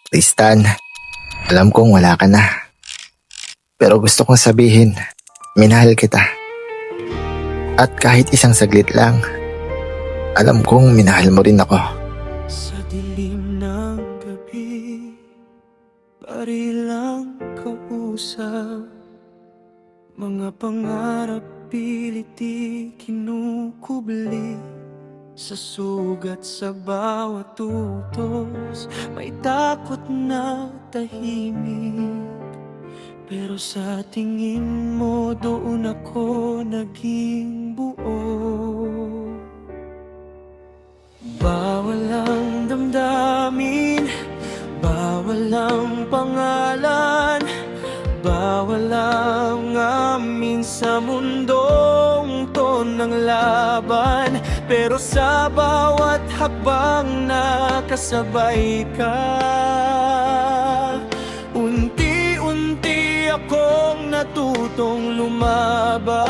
Tristan, alam kong wala ka na. Pero gusto kong sabihin, minahal kita. At kahit isang saglit lang, alam kong minahal mo rin ako. Sa dilim ng gabi, barilang kausap, mga pangarap pilit di kinukubli. Sa sugat sa bawat utos, may takot na tahimik. Pero sa tingin mo doon ako naging buo. Bawal ang damdamin, bawal ang pangalan, bawal ang amin sa mundong to ng laban. Pero sa bawat hakbang nakasabay ka, unti-unti akong natutong lumaban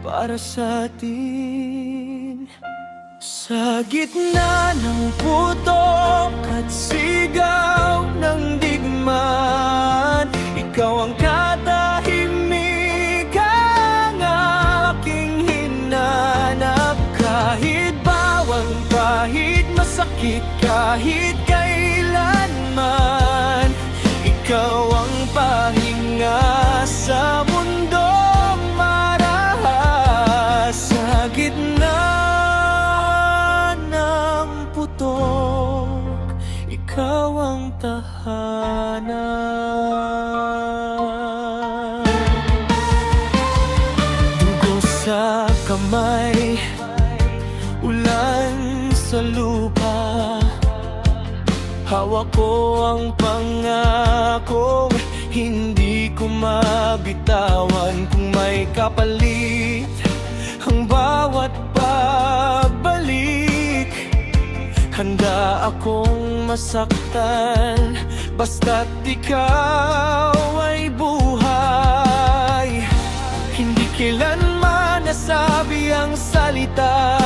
para sa atin. Sa gitna ng putok at sigaw ng digmaan, ikaw ang katahimikan aking hinanap. Kahit bawal, kahit masakit, kahit kailanman, ikaw ang pahinga sa mundong marahas. Sa gitna ng putok, ikaw ang tahanan. Dugo sa kamay, ulan sa lupa, hawak ko ang pangakong hindi ko mabitawan. Kung may kapalit ang bawat pagbalik, handa akong masaktan basta't ikaw ay buhay. Hindi kailanman nasabi ang salita,